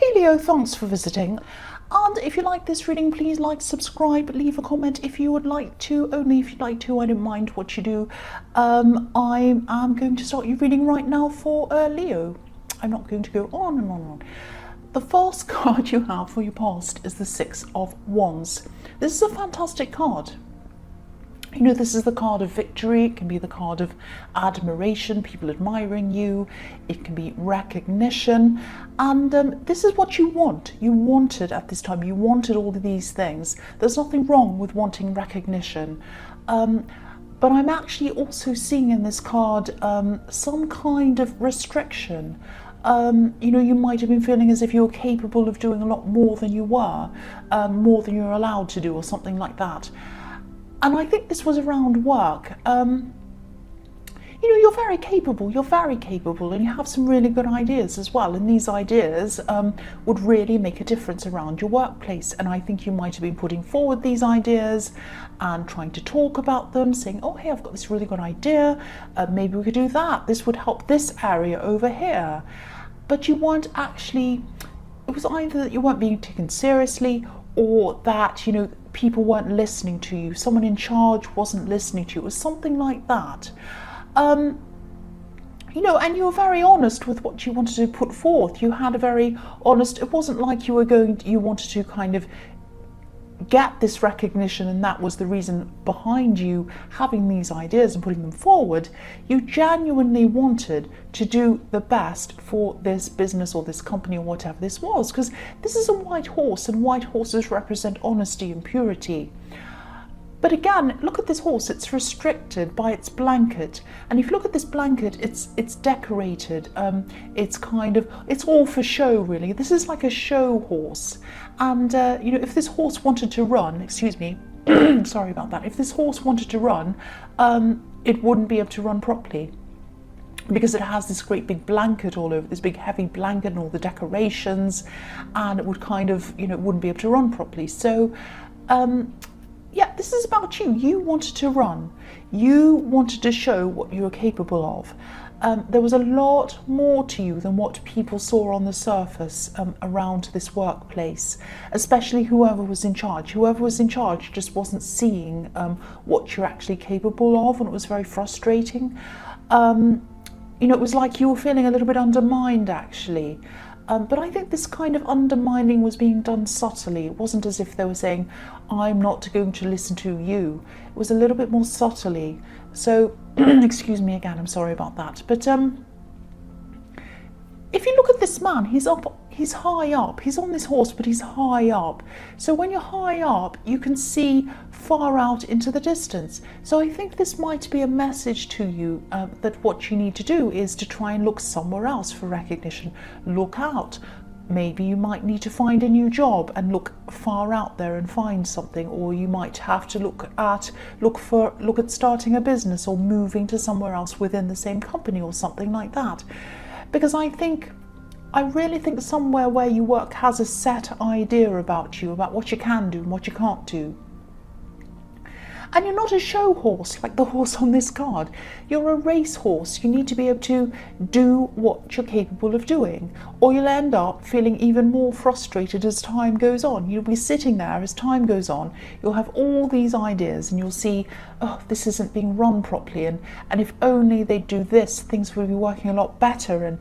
Hey Leo, thanks for visiting. And if you like this reading, please like, subscribe, leave a comment if you would like to. Only if you'd like to, I don't mind what you do. I am going to start your reading right now for Leo. I'm not going to go on and on and on. The first card you have for your past is the Six of Wands. This is a fantastic card. You know, this is the card of victory. It can be the card of admiration, people admiring you. It can be recognition. And this is what you want. You wanted at this time. You wanted all of these things. There's nothing wrong with wanting recognition. But I'm actually also seeing in this card some kind of restriction. You know, you might have been feeling as if you were capable of doing a lot more than you were, more than you're allowed to do, or something like that. And I think this was around work. You know, you're very capable, and you have some really good ideas as well. And these ideas would really make a difference around your workplace. And I think you might have been putting forward these ideas and trying to talk about them, saying, oh, hey, I've got this really good idea. Maybe we could do that. This would help this area over here. But you weren't actually, it was either that you weren't being taken seriously, or that, you know, people weren't listening to you. Someone in charge wasn't listening to you. It was something like that. You know, and you were very honest with what you wanted to put forth. You had a very honest, it wasn't like you wanted to kind of get this recognition and that was the reason behind you having these ideas and putting them forward. You genuinely wanted to do the best for this business or this company or whatever this was, because this is a white horse, and white horses represent honesty and purity. But again, look at this horse. It's restricted by its blanket, and if you look at this blanket, it's decorated. It's all for show, really. This is like a show horse, and you know, if this horse wanted to run, excuse me, sorry about that. If this horse wanted to run, it wouldn't be able to run properly, because it has this great big blanket all over, this big heavy blanket and all the decorations, and it would kind of, you know, it wouldn't be able to run properly. So yeah, this is about you. You wanted to run. You wanted to show what you were capable of. There was a lot more to you than what people saw on the surface around this workplace, especially whoever was in charge. Whoever was in charge just wasn't seeing what you're actually capable of, and it was very frustrating. You know, it was like you were feeling a little bit undermined, actually. But I think this kind of undermining was being done subtly. It wasn't as if they were saying, I'm not going to listen to you. It was a little bit more subtly. So, excuse me again, I'm sorry about that. But if you look at this man, he's high up. He's on this horse, but he's high up. So when you're high up, you can see far out into the distance. So I think this might be a message to you that what you need to do is to try and look somewhere else for recognition. Look out. Maybe you might need to find a new job and look far out there and find something, or you might have to look at starting a business or moving to somewhere else within the same company or something like that. Because I really think somewhere where you work has a set idea about you, about what you can do and what you can't do. And you're not a show horse like the horse on this card. You're a race horse. You need to be able to do what you're capable of doing, or you'll end up feeling even more frustrated as time goes on. You'll be sitting there as time goes on. You'll have all these ideas and you'll see, oh, this isn't being run properly, and if only they'd do this, things would be working a lot better, and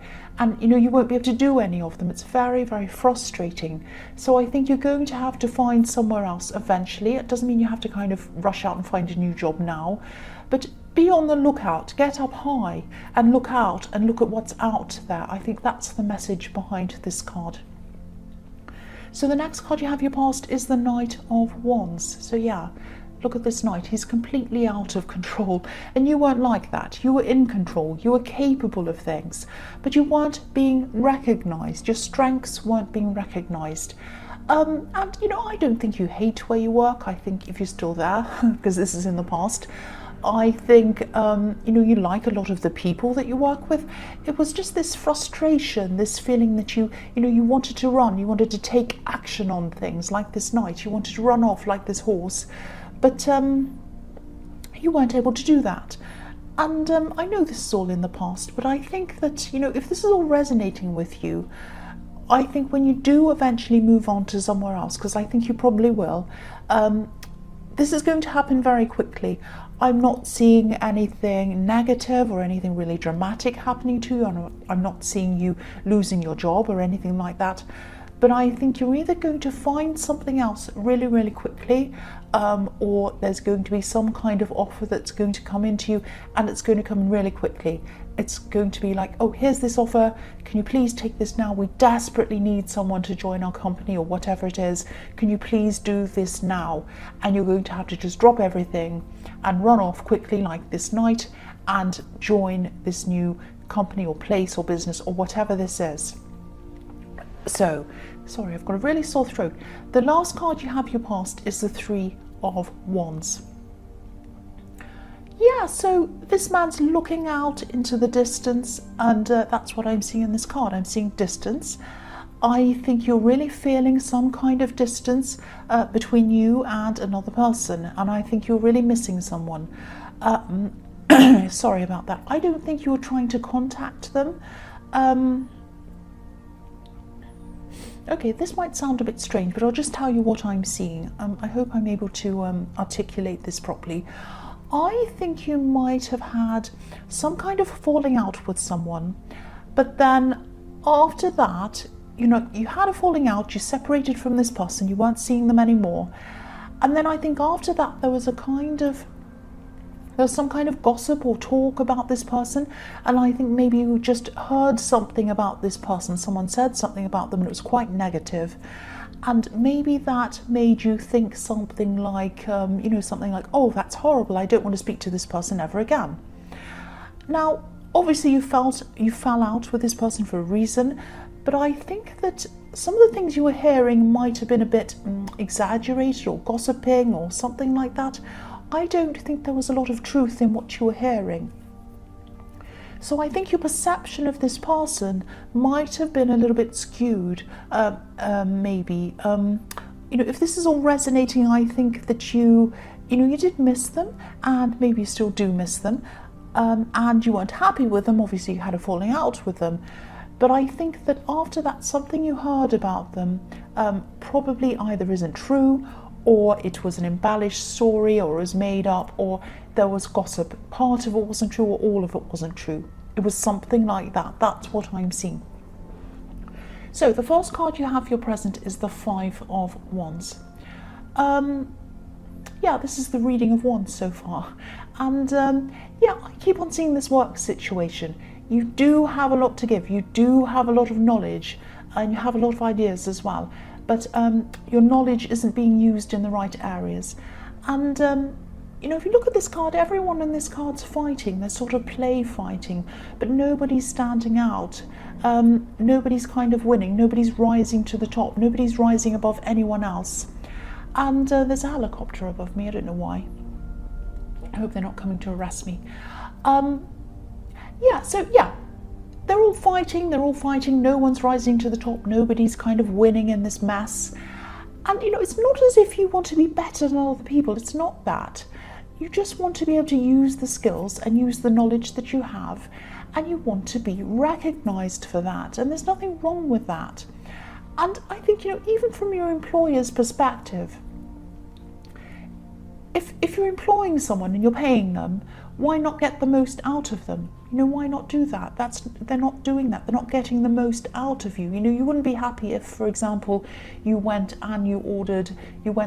you know, you won't be able to do any of them. It's very, very frustrating. So I think you're going to have to find somewhere else eventually. It doesn't mean you have to kind of rush out and find a new job now, but be on the lookout. Get up high and look out and look at what's out there. I think that's the message behind this card. So the next card you have your past is the Knight of Wands. So yeah, look at this knight. He's completely out of control, and you weren't like that. You were in control. You were capable of things, but you weren't being recognized. Your strengths weren't being recognized. And you know, I don't think you hate where you work. I think if you're still there, because this is in the past, I think you know, you like a lot of the people that you work with. It was just this frustration, this feeling that you know, you wanted to run, you wanted to take action on things like this knight. You wanted to run off like this horse, but you weren't able to do that. And I know this is all in the past, but I think that, you know, if this is all resonating with you, I think when you do eventually move on to somewhere else, because I think you probably will, this is going to happen very quickly. I'm not seeing anything negative or anything really dramatic happening to you. I'm not seeing you losing your job or anything like that. But I think you're either going to find something else really, really quickly, or there's going to be some kind of offer that's going to come into you, and it's going to come in really quickly. It's going to be like, oh, here's this offer. Can you please take this now? We desperately need someone to join our company, or whatever it is. Can you please do this now? And you're going to have to just drop everything and run off quickly like this night and join this new company or place or business or whatever this is. So, sorry, I've got a really sore throat. The last card you have your past is the Three of Wands. Yeah, so this man's looking out into the distance, and that's what I'm seeing in this card. I'm seeing distance. I think you're really feeling some kind of distance between you and another person, and I think you're really missing someone. Sorry about that. I don't think you're trying to contact them. Okay, this might sound a bit strange, but I'll just tell you what I'm seeing. I hope I'm able to articulate this properly. I think you might have had some kind of falling out with someone, but then after that, you know, you had a falling out, you separated from this person, you weren't seeing them anymore. And then I think after that, there was some kind of gossip or talk about this person, and I think maybe you just heard something about this person. Someone said something about them and it was quite negative, and maybe that made you think something like, something like, oh, that's horrible, I don't want to speak to this person ever again. Now, obviously you fell out with this person for a reason, but I think that some of the things you were hearing might have been a bit exaggerated or gossiping or something like that. I don't think there was a lot of truth in what you were hearing. So I think your perception of this person might have been a little bit skewed, maybe. If this is all resonating, I think that you did miss them, and maybe you still do miss them, and you weren't happy with them. Obviously, you had a falling out with them. But I think that after that, something you heard about them probably either isn't true, or it was an embellished story, or it was made up, or there was gossip. Part of it wasn't true, or all of it wasn't true. It was something like that. That's what I'm seeing. So the first card you have for your present is the Five of Wands. This is the reading of wands so far. And I keep on seeing this work situation. You do have a lot to give. You do have a lot of knowledge, and you have a lot of ideas as well. But your knowledge isn't being used in the right areas. And, if you look at this card, everyone in this card's fighting. They're sort of play fighting, but nobody's standing out. Nobody's kind of winning. Nobody's rising to the top. Nobody's rising above anyone else. And there's a helicopter above me. I don't know why. I hope they're not coming to arrest me. They're all fighting, no one's rising to the top, nobody's kind of winning in this mess. And it's not as if you want to be better than other people, it's not that. You just want to be able to use the skills and use the knowledge that you have, and you want to be recognised for that, and there's nothing wrong with that. And I think, even from your employer's perspective, if you're employing someone and you're paying them, why not get the most out of them? Why not do that? They're not doing that. They're not getting the most out of you. You wouldn't be happy if, for example, you went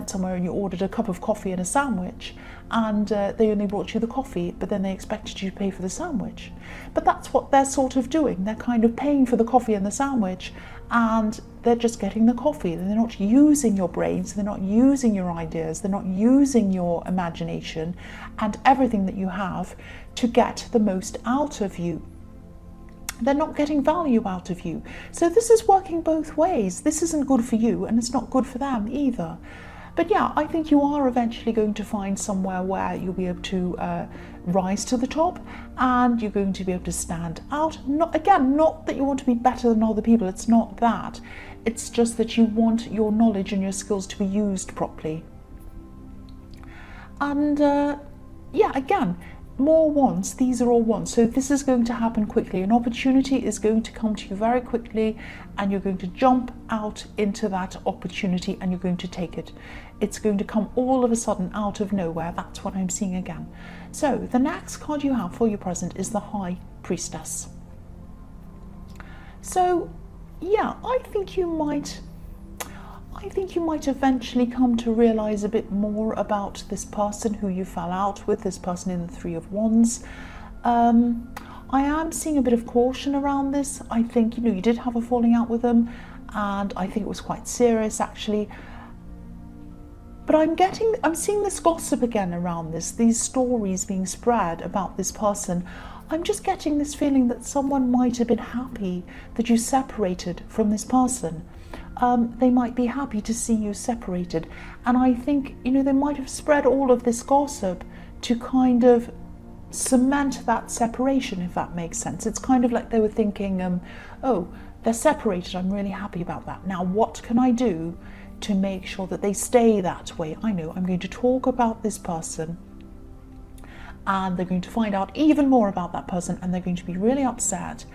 somewhere and you ordered a cup of coffee and a sandwich, and they only brought you the coffee, but then they expected you to pay for the sandwich. But that's what they're sort of doing. They're kind of paying for the coffee and the sandwich, and they're just getting the coffee. They're not using your brains, they're not using your ideas, they're not using your imagination and everything that you have to get the most out of you. They're not getting value out of you. So this is working both ways. This isn't good for you, and it's not good for them either. But I think you are eventually going to find somewhere where you'll be able to rise to the top, and you're going to be able to stand out. Not that you want to be better than other people, it's not that. It's just that you want your knowledge and your skills to be used properly. And more wands, these are all wands. So this is going to happen quickly. An opportunity is going to come to you very quickly, and you're going to jump out into that opportunity and you're going to take it. It's going to come all of a sudden out of nowhere. That's what I'm seeing again. So the next card you have for your present is the High Priestess. So yeah, I think you might eventually come to realize a bit more about this person who you fell out with, this person in the Three of Wands. I am seeing a bit of caution around this. I think, you did have a falling out with them, and I think it was quite serious actually. But I'm seeing this gossip again around this, these stories being spread about this person. I'm just getting this feeling that someone might have been happy that you separated from this person. They might be happy to see you separated. And I think, they might have spread all of this gossip to kind of cement that separation, if that makes sense. It's kind of like they were thinking, oh, they're separated, I'm really happy about that. Now, what can I do to make sure that they stay that way? I know I'm going to talk about this person, and they're going to find out even more about that person, and they're going to be really upset,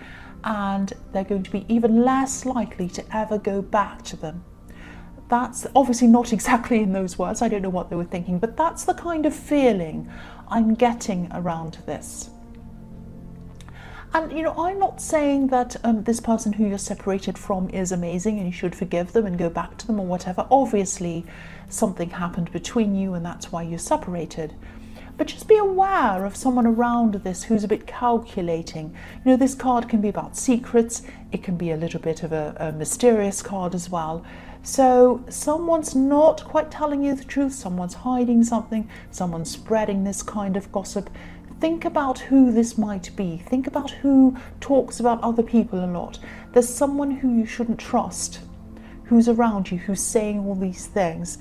and they're going to be even less likely to ever go back to them. That's obviously not exactly in those words. I don't know what they were thinking, but that's the kind of feeling I'm getting around this. And, I'm not saying that this person who you're separated from is amazing and you should forgive them and go back to them or whatever. Obviously, something happened between you and that's why you're separated. But just be aware of someone around this who's a bit calculating. This card can be about secrets. It can be a little bit of a mysterious card as well. So someone's not quite telling you the truth. Someone's hiding something. Someone's spreading this kind of gossip. Think about who this might be. Think about who talks about other people a lot. There's someone who you shouldn't trust, who's around you, who's saying all these things.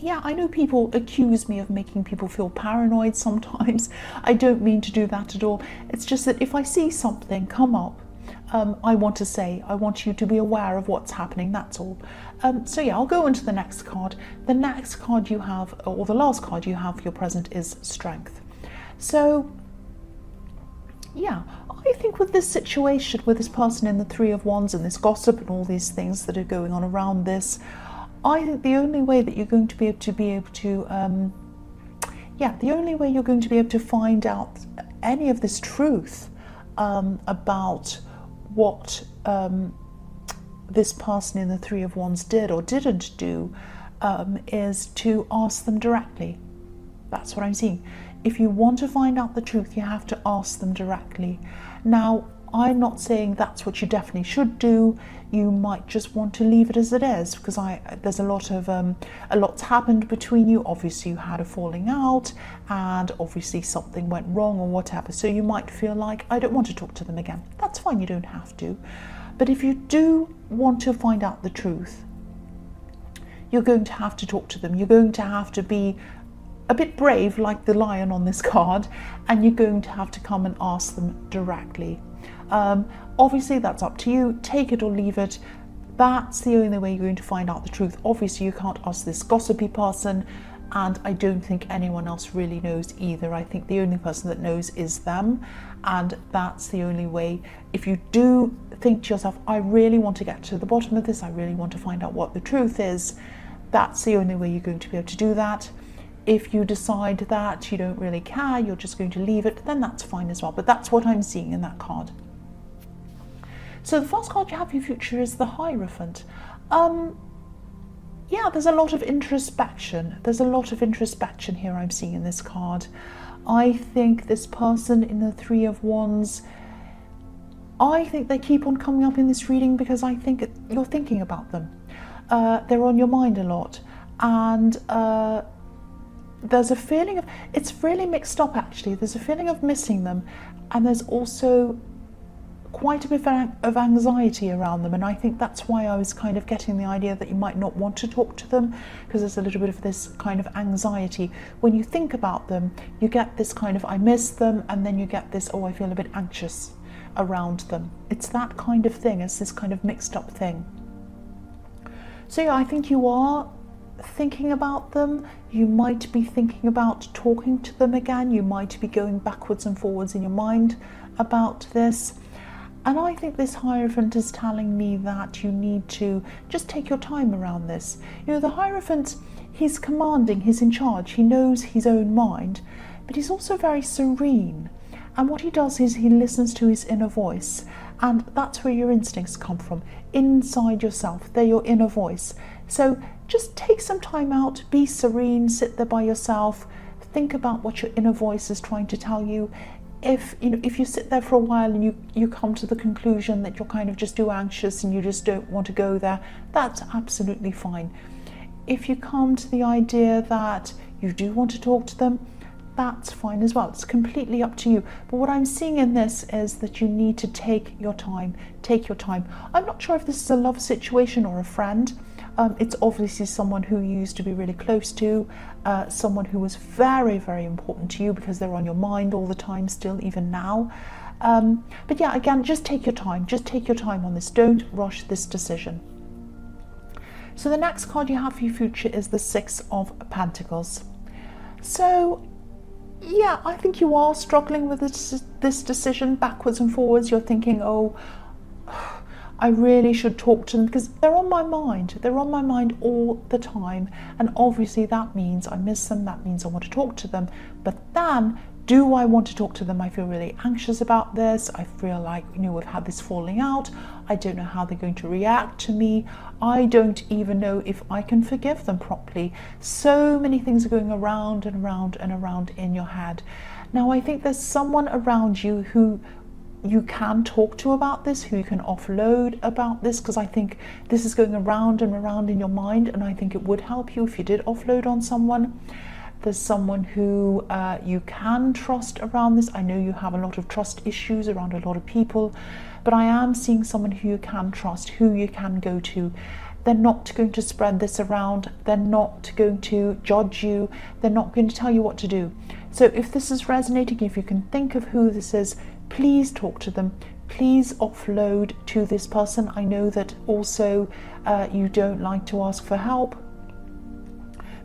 Yeah, I know people accuse me of making people feel paranoid sometimes. I don't mean to do that at all. It's just that if I see something come up, I want you to be aware of what's happening, that's all. So yeah, I'll go into the next card. The next card you have, or the last card you have for your present, is Strength. So yeah, I think with this situation, with this person in the Three of Wands and this gossip and all these things that are going on around this, I think the only way that you're going to be able to the only way you're going to be able to find out any of this truth about what this person in the Three of Wands did or didn't do is to ask them directly. That's what I'm seeing. If you want to find out the truth, you have to ask them directly. Now, I'm not saying that's what you definitely should do. You might just want to leave it as it is, because there's a lot's happened between you. Obviously, you had a falling out, and obviously something went wrong or whatever. So you might feel like, I don't want to talk to them again. That's fine. You don't have to. But if you do want to find out the truth, you're going to have to talk to them. You're going to have to be a bit brave, like the lion on this card, and you're going to have to come and ask them directly. Obviously that's up to you. Take it or leave it. That's the only way you're going to find out the truth. Obviously you can't ask this gossipy person, and I don't think anyone else really knows either. I think the only person that knows is them, and that's the only way. If you do think to yourself, I really want to get to the bottom of this, I really want to find out what the truth is, that's the only way you're going to be able to do that. If you decide that you don't really care, you're just going to leave it, then that's fine as well. But that's what I'm seeing in that card. So the first card you have for your future is the Hierophant. Yeah, there's a lot of introspection. There's a lot of introspection here I'm seeing in this card. I think this person in the Three of Wands, I think they keep on coming up in this reading because I think you're thinking about them. They're on your mind a lot. And there's a feeling of, it's really mixed up actually. There's a feeling of missing them, and there's also quite a bit of anxiety around them, and I think that's why I was kind of getting the idea that you might not want to talk to them, because there's a little bit of this kind of anxiety. When you think about them, you get this kind of, I miss them, and then you get this, oh, I feel a bit anxious around them. It's that kind of thing. It's this kind of mixed up thing. So yeah, I think you are thinking about them. You might be thinking about talking to them again. You might be going backwards and forwards in your mind about this. And I think this Hierophant is telling me that you need to just take your time around this. You know, the Hierophant, he's commanding, he's in charge, he knows his own mind, but he's also very serene. And what he does is he listens to his inner voice. And that's where your instincts come from, inside yourself. They're your inner voice. So just take some time out, be serene, sit there by yourself, think about what your inner voice is trying to tell you. If you sit there for a while and you come to the conclusion that you're kind of just too anxious and you just don't want to go there, that's absolutely fine. If you come to the idea that you do want to talk to them, that's fine as well. It's completely up to you. But what I'm seeing in this is that you need to take your time. Take your time. I'm not sure if this is a love situation or a friend. It's obviously someone who you used to be really close to, someone who was very, very important to you because they're on your mind all the time still, even now. But yeah, again, just take your time. Just take your time on this. Don't rush this decision. So the next card you have for your future is the Six of Pentacles. So yeah, I think you are struggling with this decision backwards and forwards. You're thinking, oh, I really should talk to them because they're on my mind. They're on my mind all the time. And obviously that means I miss them. That means I want to talk to them. But then, do I want to talk to them? I feel really anxious about this. I feel like, we've had this falling out. I don't know how they're going to react to me. I don't even know if I can forgive them properly. So many things are going around and around and around in your head. Now, I think there's someone around you who you can talk to about this, who you can offload about this, because I think this is going around and around in your mind, and I think it would help you if you did offload on someone. There's someone who you can trust around this. I know you have a lot of trust issues around a lot of people, but I am seeing someone who you can trust, who you can go to. They're not going to spread this around. They're not going to judge you. They're not going to tell you what to do. So if this is resonating, if you can think of who this is, please talk to them. Please offload to this person. I know that also you don't like to ask for help,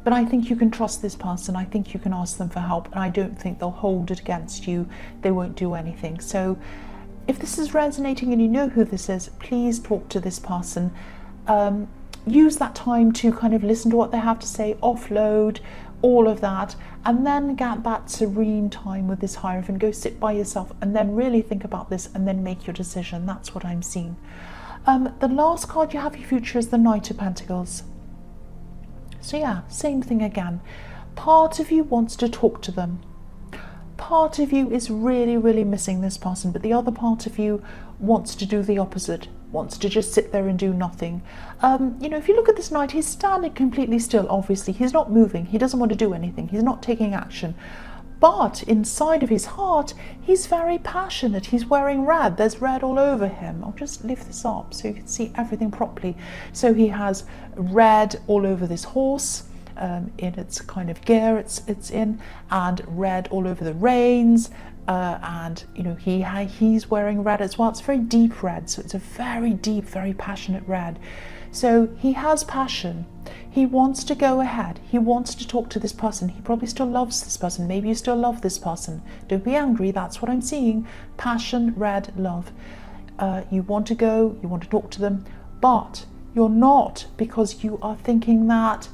but I think you can trust this person. I think you can ask them for help, and I don't think they'll hold it against you. They won't do anything. So if this is resonating and you know who this is, please talk to this person. Use that time to kind of listen to what they have to say, offload, all of that, and then get that serene time with this Hierophant. Go sit by yourself and then really think about this and then make your decision. That's what I'm seeing. The last card you have for your future is the Knight of Pentacles. So yeah, same thing again. Part of you wants to talk to them. Part of you is really, really missing this person, but the other part of you wants to do the opposite, wants to just sit there and do nothing. If you look at this Knight, he's standing completely still, obviously. He's not moving. He doesn't want to do anything. He's not taking action. But inside of his heart, he's very passionate. He's wearing red. There's red all over him. I'll just lift this up so you can see everything properly. So he has red all over this horse. In its kind of gear it's in, and red all over the reins, and he's wearing red as well. It's very deep red, so it's a very deep, very passionate red. So he has passion. He wants to go ahead. He wants to talk to this person. He probably still loves this person. Maybe you still love this person. Don't be angry. That's what I'm seeing. Passion, red, love. You want to go, you want to talk to them, but you're not, because you are thinking that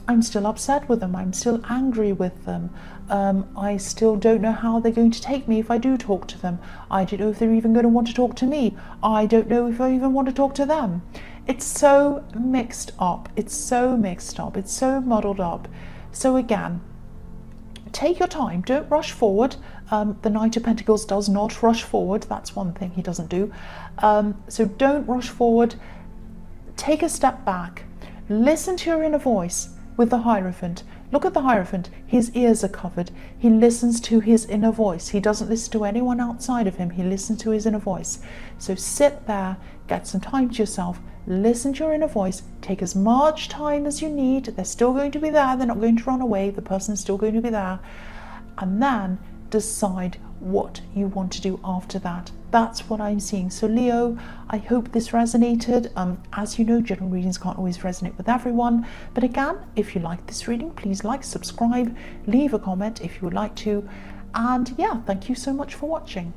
I'm still upset with them, I'm still angry with them, I still don't know how they're going to take me if I do talk to them. I don't know if they're even going to want to talk to me. I don't know if I even want to talk to them. It's so mixed up. It's so mixed up. It's so muddled up. So again, take your time. Don't rush forward. The Knight of Pentacles does not rush forward. That's one thing he doesn't do. So don't rush forward. Take a step back. Listen to your inner voice. With the Hierophant, look at the Hierophant. His ears are covered. He listens to his inner voice. He doesn't listen to anyone outside of him. He listens to his inner voice. So sit there, get some time to yourself, listen to your inner voice, take as much time as you need. They're still going to be there. They're not going to run away. The person's still going to be there. And then decide what you want to do after that. That's what I'm seeing. So Leo, I hope this resonated. As you know, general readings can't always resonate with everyone, but again, if you like this reading, please like, subscribe, leave a comment if you would like to, and yeah, thank you so much for watching.